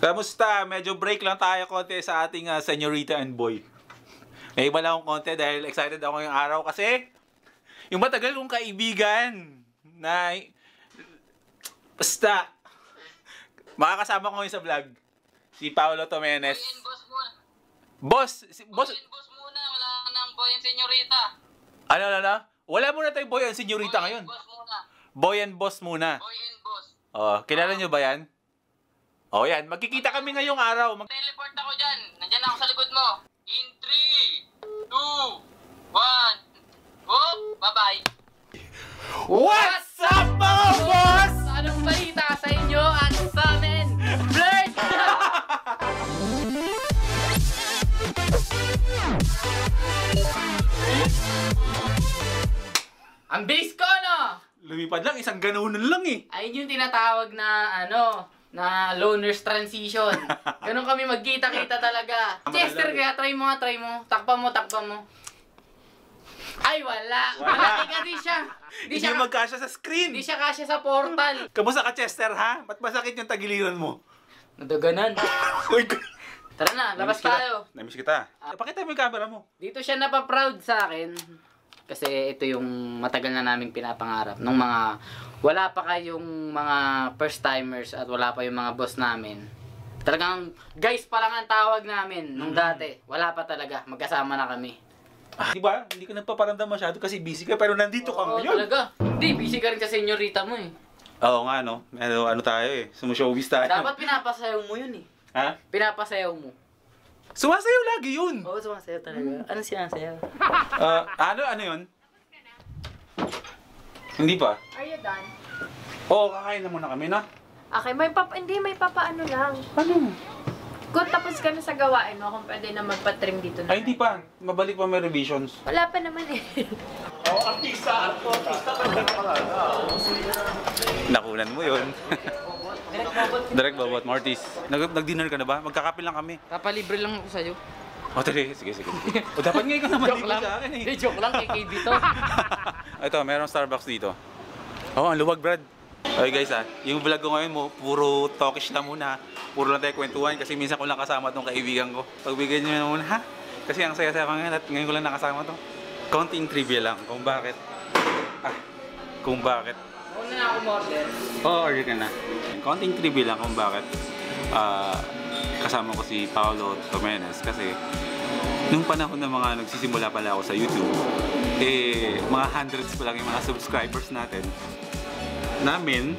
Kamusta? Medyo break lang tayo konti sa ating Senyorita and Boy. May iba lang akong konti dahil excited ako ngayong araw kasi yung matagal kong kaibigan na basta makakasama ko ngayon sa vlog. Si Paolo Tomenes. Boss muna. Wala nang Boy and Senyorita. Ano? Wala muna tayong Boy and Senyorita ngayon. Boy and Boss muna. Boy and Boss. Oh, kilala nyo ba yan? Oh, yan. Magkikita kami ngayong araw. Teleport ako dyan. Nandyan ako sa likod mo. In 3, 2, 1. Oh, bye-bye. What's up, mga boss? Anong balita sa inyo at sa amin? Blurred! Ang bilis ko, no? Lumipad lang. Isang ganunan lang eh. Ayun yung tinatawag na, na loner's transition. Ganun kami magkita-kita talaga. Chester, kaya try mo. Takpan mo. Ay, wala. Malaki kasi siya. Hindi siya magkasya sa screen. Hindi siya kasya sa portal. Kamusta ka, Chester, ha? Ba't masakit yung tagiliran mo? Nadaganan. Tara na, labas tayo. Namiss kita. Pakita mo yung camera mo. Dito siya napaproud sa akin. Kasi ito yung matagal na naming pinapangarap. Nung mga wala pa kayong mga first timers at wala pa yung mga boss namin. Talagang guys pa lang ang tawag namin nung dati. Wala pa talaga. Magkasama na kami. Diba? Hindi ka nagpaparamdam masyado kasi busy ka pero nandito ka ngayon. Talaga. Hindi, busy ka rin sa senyorita mo eh. Oo nga no. Ano tayo eh. Sumushowbiz tayo. Dapat pinapasayaw mo yun eh. Ha? Pinapasayaw mo. Sumasayaw lagi yun. Oo, sumasayaw talaga. Ano sinasayaw? Ano yun? Hindi pa. Are you done? Oo, kakain na muna kami na. Okay, may papaano lang. Ano? Kung tapos ka na sa gawain mo, kung pwede na magpa-trim dito na. Ay, hindi pa. Mabalik pa may revisions. Wala pa naman eh. Artista Nakunan mo yun. Direct bawat Martis. Nag-dinner ka na ba? Magkakape lang kami. Papalibre lang ako sa'yo. O, sige. O, dapat ngayon ka naman Joke lang. sa akin eh. Hindi, joke lang kay KB to. Ito, merong Starbucks dito. Oh, ang luwag, Brad. Okay guys yung vlog ko ngayon puro talkish lang muna. Puro lang tayo kwentuhan kasi minsan ko lang kasama tong kaibigan ko. Pagbigyan nyo na muna ha. Kasi ang saya-saya ko ngayon at ngayon ko lang nakasama to. Konting trivia lang kung bakit. Una na ako order. Oo, order ka na. Konting trivia lang kung bakit kasama ko si Paolo Tomenes kasi nung panahon na mga nagsisimula pala ako sa YouTube, mga hundreds pa lang yung mga subscribers namin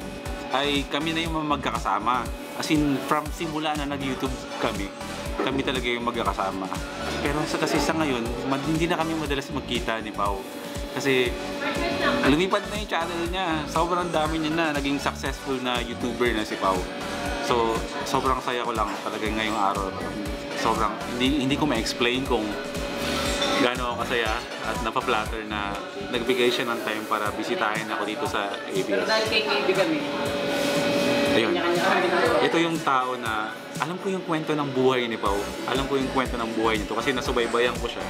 ay kami na yung magkakasama. As in, from simula na nag-YouTube kami talaga yung magkakasama. Pero kasi sa ngayon, hindi na kami madalas magkita ni Pao. Kasi lumipad na yung channel niya. Sobrang dami niya na. Naging successful na YouTuber na si Pao. So, sobrang saya ko lang talaga ngayong araw. Sobrang, hindi ko ma-explain kung gaano ako kasaya at napaplatter na nagbigay siya ng time para bisitahin ako dito sa ABS. Pero dahil kay KB kami, ayun. Ito yung tao na alam ko yung kwento ng buhay ni Pao. Alam ko yung kwento ng buhay nito kasi nasubaybayan ko siya.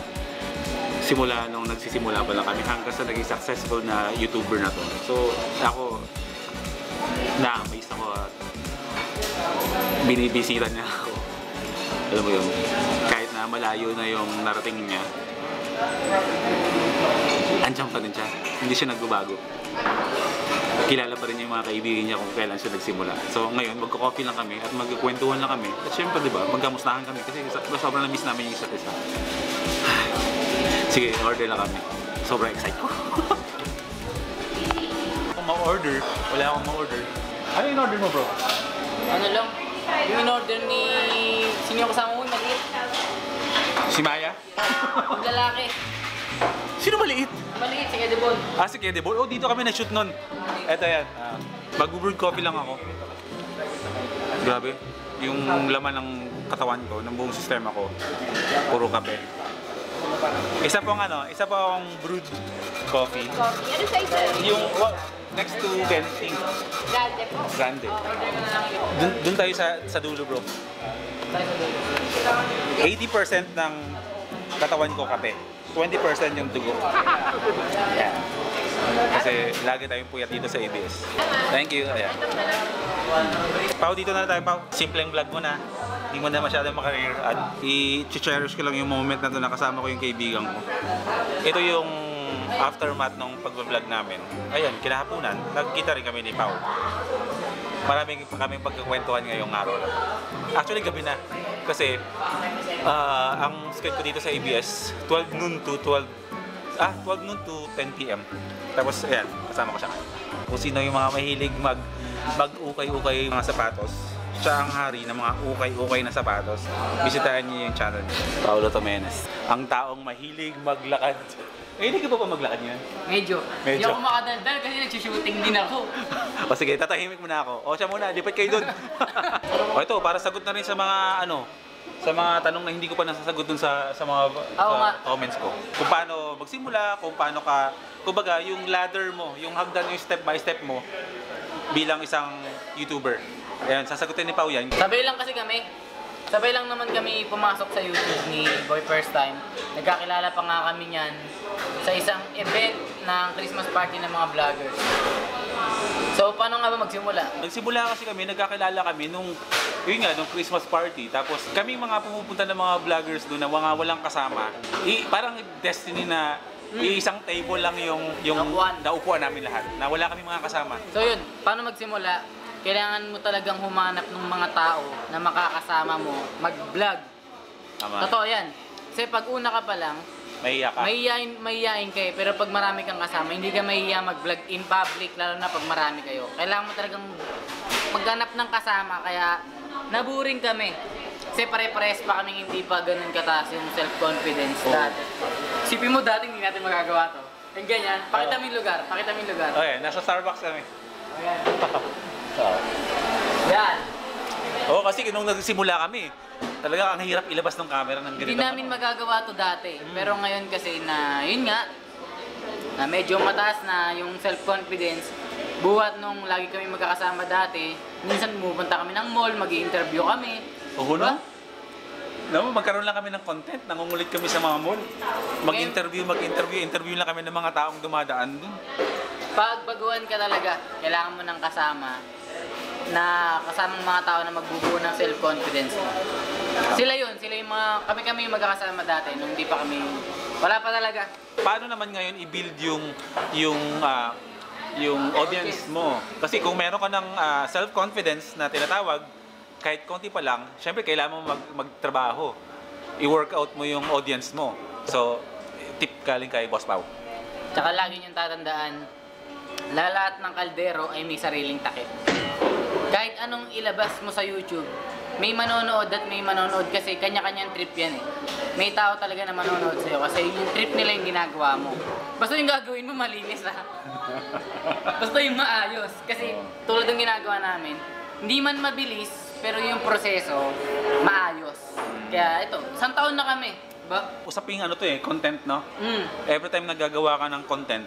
Simula nung nagsisimula pa lang kami hanggang sa naging successful na YouTuber na to. So ako, na-amaze ako at binibisita niya ako. Alam mo yun, kahit na malayo na yung narating niya, andiyan pa rin siya. Hindi siya nagbabago. Kilala pa rin yung mga kaibigan niya kung kailan siya nagsimula. So ngayon, magko-coffee lang kami at magkukwentuhan lang kami. At syempre, di ba, magkamustahan kami kasi sobrang na-miss namin yung isa't isa. Sige, order lang kami. Sobrang excited ko. Kung ma-order, wala akong ma-order. Ano yung order mo, bro? ano lang, yung in-order ni... Sino yung kasama mo? Maliit. Si Maya? Yung lalaki. Sino maliit? Maliit, si Edebol. Si Kedebol. Oh, dito kami na-shoot nun. Eto yan. Mag-brewed coffee lang ako. Grabe. Yung laman ng katawan ko, ng buong sistema ko, puro kape. Isa pong brewed coffee. Ano sa isa? Yung next to Genting. Grande po. Grande. Dun tayo sa dulo, bro. 80% ng katawan ko kape. 20% yung dugo. Yan. Kasi lagi tayong puyat dito sa ABS. Thank you. Ayan. Pao, dito na tayo, Pao. Simpleng vlog mo na. Hindi mo na masyadong makareer. At i-cherish ko lang yung moment na to, nakasama ko yung kaibigan ko. Ito yung aftermath ng pag-vlog namin. Ayan, kinahaponan. Nagkita rin kami ni Pao. Maraming kaming pagkakwentuhan ngayong araw na. Actually, gabi na. Kasi ang schedule ko dito sa ABS 12 noon to 10 p.m. Tapos ayan, kasama ko siya. Kung sino yung mga mahilig mag-ukay-ukay mga sapatos, siya ang hari ng mga ukay-ukay na sapatos. Bisitahin niyo yung channel niya. Paulo Tomenes. Ang taong mahilig maglakad. Hindi ka pa maglakad yan? Medyo. Hindi ako makadaldal kasi nagsushooting din ako. O sige, tatahimik muna ako. O siya muna, lipat kayo dun. O ito, para sagot na rin sa mga sa mga tanong na hindi ko pa nasasagot dun sa mga comments ko. Kung paano magsimula, kung paano ka, kumbaga yung ladder mo, yung hagdan, yung step by step mo bilang isang YouTuber. Ayan, sasagutin ni Pao yan. Sabay lang naman kami pumasok sa YouTube ni Boy First Time. Nagkakilala pa nga kami niyan sa isang event ng Christmas party ng mga vloggers. So, paano nga ba magsimula? Nagsimula kasi kami, nagkakilala kami nung Christmas party. Tapos kami mga pumupunta ng mga vloggers doon na mga walang kasama. Parang destiny na isang table lang yung naupuan namin lahat. Na wala kami mga kasama. So yun, paano magsimula? Kailangan mo talagang humanap ng mga tao na makakasama mo mag-vlog. Tama. Totoo yan. Kasi pag una ka pa lang, Mahiya ka. mahihiyain ka eh. Pero pag marami kang kasama, hindi ka mahihiya mag-vlog in public, lalo na pag marami kayo. Kailangan mo talagang maghanap ng kasama, kaya naburing kami. Kasi pare-pares pa kaming hindi pa ganun kataas yung self-confidence dati. Sipin mo dati hindi natin magagawa to. Yung ganyan, pakita mo yung lugar. Okay, nasa Starbucks kami. Ayan. Yan. Oo, kasi nung nagsimula kami, talaga ang hirap ilabas ng camera ng ganito. Hindi namin magagawa to dati. Pero ngayon kasi na, yun nga, na medyo mataas na yung self-confidence. Buhat nung lagi kami magkakasama dati, minsan pupunta kami ng mall, mag-i-interview kami. Oo, no? No, magkaroon lang kami ng content, nangungulit kami sa mga mall. Interview lang kami ng mga taong dumadaan dun. Pag baguhan ka talaga, kailangan mo ng kasama na kasamang mga tao na magbubuo ng self-confidence mo. Sila yung mga, kami yung magkakasama dati, nung di pa kami, wala pa talaga. Paano naman ngayon i-build yung audience mo? Kasi kung meron ka ng self-confidence na tinatawag, kahit konti pa lang, syempre kailangan mo magtrabaho. I-workout mo yung audience mo. So, tip galing kay Boss Pao. Tsaka lagi niyong tatandaan, lahat ng kaldero ay may sariling takip. Kahit anong ilabas mo sa YouTube, may manonood at may manonood kasi kanya-kanyang trip yan eh. May tao talaga na manonood sa'yo kasi yung trip nila yung ginagawa mo. Basta yung gagawin mo malinis ha. Basta yung maayos. Kasi tulad ng ginagawa namin, hindi man mabilis, pero yung proseso, maayos. Kaya ito, 1 taon na kami. Ba? Usaping content, no? Every time nagagawa ka ng content,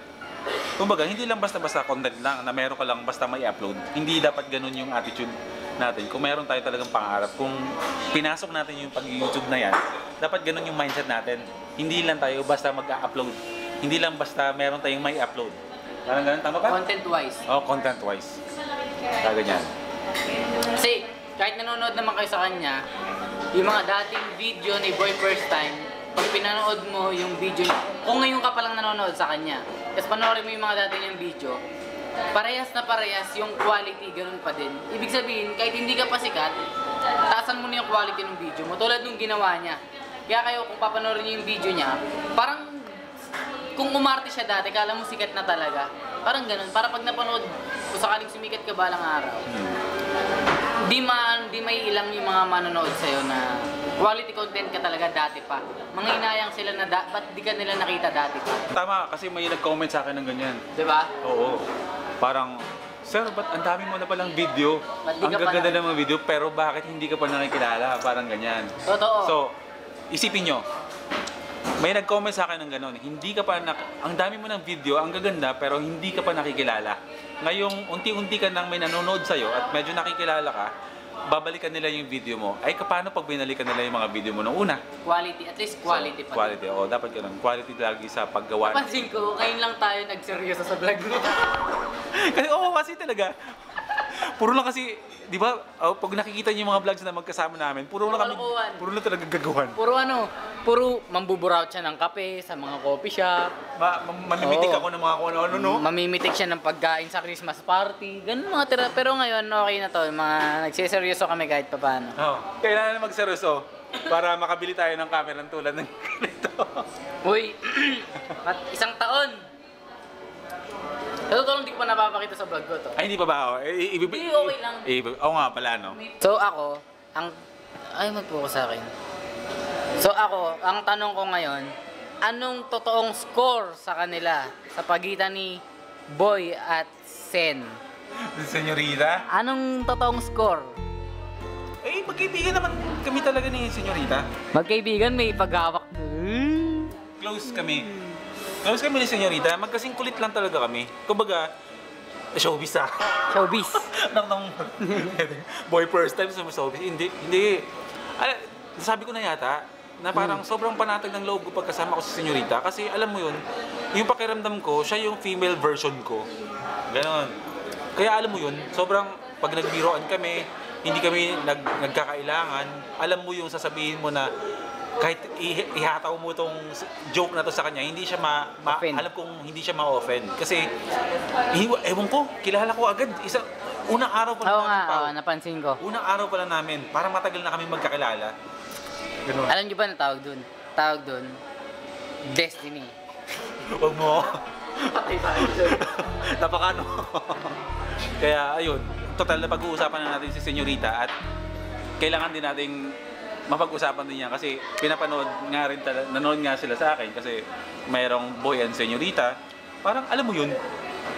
kumbaga, hindi lang basta-basta content lang na meron ka lang basta may upload. Hindi dapat ganun yung attitude natin. Kung meron tayo talagang pangarap, kung pinasok natin yung pag-YouTube na yan, dapat ganun yung mindset natin. Hindi lang tayo basta mag-upload. Hindi lang basta meron tayong may upload. Parang ganun, tama ka? Content-wise. Oo, content-wise. Kaya ganyan. Kasi, kahit nanonood naman kayo sa kanya, yung mga dating video ni Boy First Time, pag pinanood mo yung video niya, kung ngayon ka palang nanonood sa kanya, tapos panoorin mo yung mga dati niyang video, parehas na parehas yung quality, ganun pa din. Ibig sabihin, kahit hindi ka pa sikat, taasan mo na yung quality ng video mo, tulad nung ginawa niya. Kaya kayo, kung papanoorin niyo yung video niya, parang kung umarte siya dati, kala mo sikat na talaga. Parang ganun, para pag napanood, kung sakaling sumikat ka balang araw, di may ilang yung mga manonood sa'yo na quality content ka talaga dati pa. Manghinayang sila na ba't di ka nila nakita dati pa? Tama, kasi may nag-comment sa akin ng ganyan. Diba? Oo. Parang, sir, ba't ang dami mo na palang video? Ang gaganda ng mga video, pero bakit hindi ka pa nakikilala? Parang ganyan. Totoo. So, isipin nyo, may nag-comment sa akin ng gano'n, hindi ka pa, ang dami mo ng video, ang gaganda, pero hindi ka pa nakikilala. Ngayong unti-unti ka nang may nanonood sa'yo at medyo nakikilala ka, babalikan nila yung video mo. Ay, paano pag binalikan nila yung mga video mo nung una? Quality, at least quality pa. Quality, dapat ganun. Quality lagi sa paggawa. Napansin ko, ngayon lang tayo nagseryoso sa vlog mo. kasi talaga. Puro lang kasi, di ba, pag nakikita niyo yung mga vlogs na magkasama namin, puro lang talaga gagawan. Puro mambuburaut siya ng kape sa mga coffee shop. Mamimitik ako ng mga kung ano, no? Mamimitik siya ng pagkain sa Christmas party. Ganun mga tira. Pero ngayon, okay na to. Mga nagsiseryoso kami kahit pa paano. Kailangan na magseryoso para makabili tayo ng camera tulad ng ganito. Uy, isang taon. Sa totoo lang, di ko pa napapakita sa vlog ko to. Ay, hindi pa ba ako? Hindi, okay lang. Oo nga pala, no? So ako, ay, mag-focus sa akin. So ako, ang tanong ko ngayon, anong totoong score sa kanila sa pagitan ni Boy at Sen? Senyorita? Anong totoong score? Magkaibigan naman kami talaga ni Senyorita. Magkaibigan, may paghawak. Close kami. Close kami ni Senyorita. Magkasing kulit lang talaga kami. Kumbaga, showbiz Showbiz. Boy first time sa showbiz. Hindi. Sabi ko na yata, na parang sobrang panatag ng loob ko pagkasama ko sa Senyorita. Kasi alam mo yun, yung pakiramdam ko, siya yung female version ko. Ganon. Kaya alam mo yun, sobrang pag nagbiroan kami, hindi kami nagkakailangan, alam mo yung sasabihin mo na kahit ihataw mo tong joke na to sa kanya, hindi siya alam kong hindi siya ma-offend. Kasi, ewan ko, kilala ko agad. Unang araw pa lang namin, napansin ko. Unang araw pa lang namin, parang matagal na kami magkakilala. Ganun. Alam niyo ba na tawag dun? Tawag dun, Destiny. Huwag mo. Napakano. Kaya, ayun, total na pag-uusapan na natin si Senyorita at kailangan din nating mapag-usapan din yan kasi pinapanood nga rin nanood nga sila sa akin kasi mayroong Boy and Senyorita. Parang alam mo yun,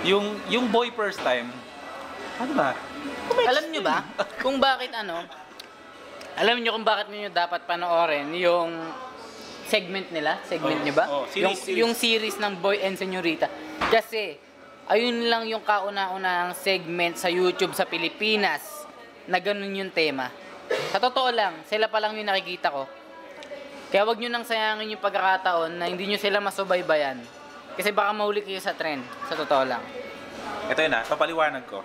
yung Boy first time, ano ba? Alam niyo ba kung bakit alam niyo kung bakit niyo dapat panoorin yung segment nila? Segment niyo ba? Series. Yung series ng Boy and Senyorita. Kasi ayun lang yung kauna-unahang segment sa YouTube sa Pilipinas na ganun yung tema. Sa totoo lang, sila pa lang yung nakikita ko. Kaya wag nyo nang sayangin yung pagkakataon na hindi nyo sila masubaybayan. Kasi baka mahuli kayo sa trend. Sa totoo lang. Ito yun papaliwanag ko.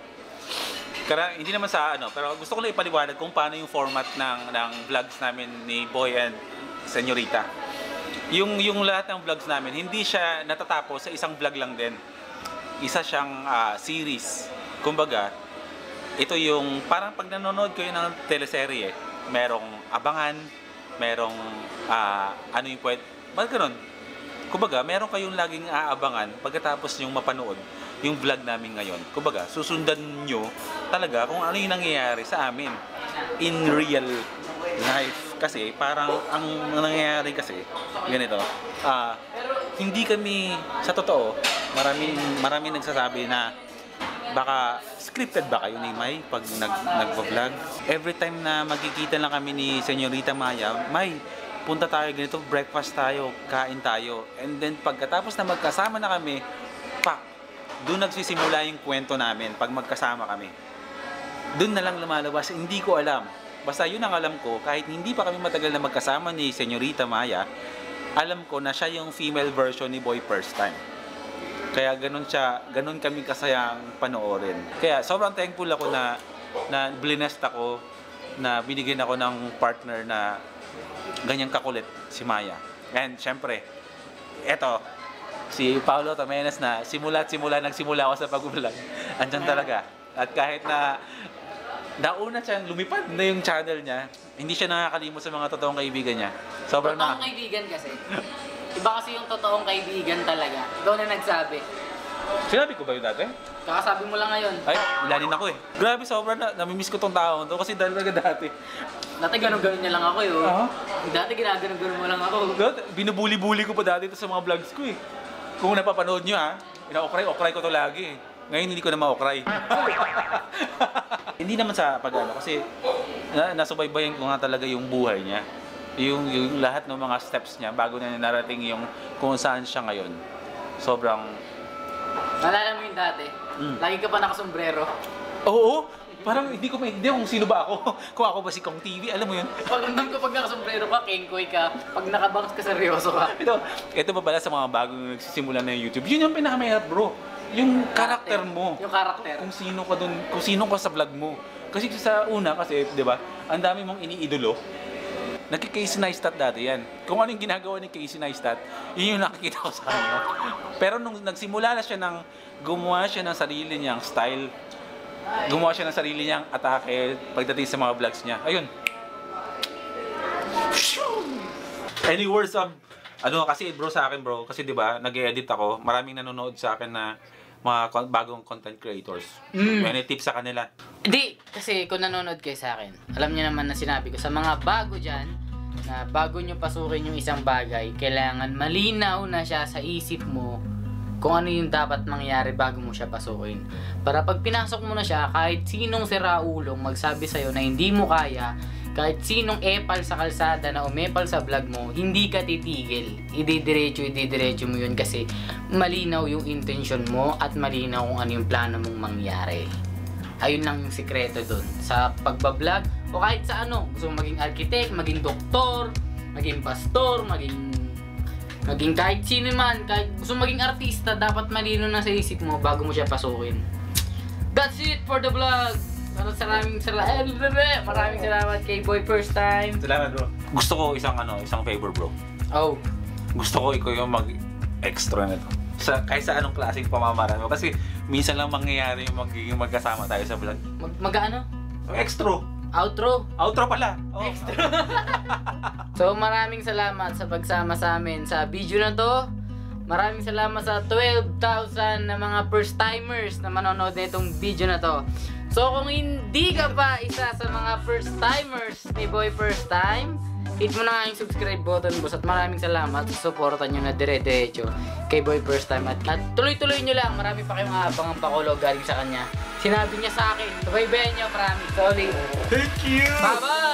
Hindi naman sa pero gusto ko lang ipaliwanag kung paano yung format ng vlogs namin ni Boy and Senyorita. Yung lahat ng vlogs namin, hindi siya natatapos sa isang vlog lang din. Isa siyang series. Kumbaga, ito yung parang pag nanonood kayo ng teleserye, merong abangan, merong ano yung pwede, ganun. Kumbaga, meron kayong laging aabangan pagkatapos yung mapanood yung vlog namin ngayon. Kumbaga, susundan nyo talaga kung ano yung nangyayari sa amin in real life. Kasi parang ang nangyayari kasi ganito, hindi kami sa totoo, marami nagsasabi na baka scripted ba kayo ni May pag nagpa-vlog? Every time na magkikita lang kami ni Senyorita Maya, May, punta tayo ganito, breakfast tayo, kain tayo. And then pagkatapos na magkasama na kami, doon nagsisimula yung kwento namin pag magkasama kami. Doon na lang lumalabas, hindi ko alam. Basta yun ang alam ko, kahit hindi pa kami matagal na magkasama ni Senyorita Maya, alam ko na siya yung female version ni Boy first time. Kaya ganun kami kasayang panoorin. Kaya sobrang thankful ako na blessed ako na binigyan ako ng partner na ganyang kakulit, si Maya. And syempre, eto, si Paolo Tamenes na nagsimula ako sa pag-vlog. Andyan talaga. At kahit na nauna siyang lumipad na yung channel niya, hindi siya nakakalimot sa mga totoong kaibigan niya. Sobrang totoong kaibigan kasi. Iba kasi yung totoong kaibigan talaga. Ikaw na nagsabi. Sinabi ko ba yun dati? Kakasabi mo lang ngayon. Ay, ilanin ako eh. Grabe, sobrang namimiss ko tong tao to kasi talaga dati. Dati ganun-ganun niya lang ako eh. Dati ginaganon-ganon mo lang ako. Binubuli-buli ko pa dati ito sa mga vlogs ko eh. Kung napapanood nyo ina-okray ko to lagi eh. Ngayon hindi ko na ma-okray. Hindi naman sa kasi nasubaybayan ko nga talaga yung buhay niya. Yung lahat ng mga steps niya bago na narating yung kung saan siya ngayon. Sobrang... Nalala mo yung dati? Lagi ka pa nakasombrero. Oo! Parang hindi ko maintindihan kung sino ba ako. Kung ako ba si Kong TV, alam mo yun? Pagandam ko pag nakasombrero ka, kengkoy ka. Pag nakabangs ka, seryoso ka. Ito pa pala sa mga bagong nagsisimula na YouTube. Yun yung pinakamahirap, bro. Yung karakter mo. Yung karakter. Kung sino ka dun, kung sino ka sa vlog mo. Kasi sa una, kasi, di ba, ang dami mong iniidolo. Nagki-Casey Neistat dati yan. Kung ano yung ginagawa ni Casey Neistat, yun yung nakikita ko sa kanya. Pero nung nagsimula na siya gumawa siya ng sarili niyang style, gumawa siya ng sarili niyang atake pagdating sa mga vlogs niya. Ayun. Any words of, kasi bro sa akin bro, kasi di ba, nag-edit ako, maraming nanonood sa akin na mga bagong content creators. May tips sa kanila? Hindi, kasi kung nanonood kayo sa akin, alam niyo naman na sinabi ko, sa mga bago dyan, na bago nyo pasukin yung isang bagay, kailangan malinaw na siya sa isip mo kung ano yung dapat mangyari bago mo siya pasukin. Para pag pinasok mo na siya, kahit sinong siraulong magsabi sa'yo na hindi mo kaya, kahit sinong epal sa kalsada na umepal sa vlog mo, hindi ka titigil. Ididiretso mo yun kasi malinaw yung intention mo at malinaw kung ano yung plano mong mangyari. Ayun lang yung sikreto dun. Sa pagbablog o kahit sa ano, gusto mong maging architect, maging doktor, maging pastor, maging kahit sino man, kahit gusto maging artista, dapat malino na sa isip mo bago mo siya pasukin. That's it for the vlog! Maraming salamat kay Boy First Time. Salamat bro. Gusto ko isang favor bro. Oh. Gusto ko ikaw yung mag-extra na to. Kahit sa anong klaseng pamamaraan mo. Kasi minsan lang mangyayari yung magiging magkasama tayo sa vlog. Mag-ano? Extra. Outro. Outro pala. Oh. Extra. So maraming salamat sa pagsama sa amin sa video na to. Maraming salamat sa 12,000 na mga first timers na manonood na itong video na to. So kung hindi ka pa isa sa mga first timers ni Boy First Time, hit mo na nga yung subscribe button boss at maraming salamat sa supportan nyo na dire-diretso kay Boy First Time at tuloy-tuloy nyo lang, marami pa kayong aabangang pakulo galing sa kanya. Sinabi niya sa akin, bye-bye nyo, promise. Sorry. Thank you! Bye-bye!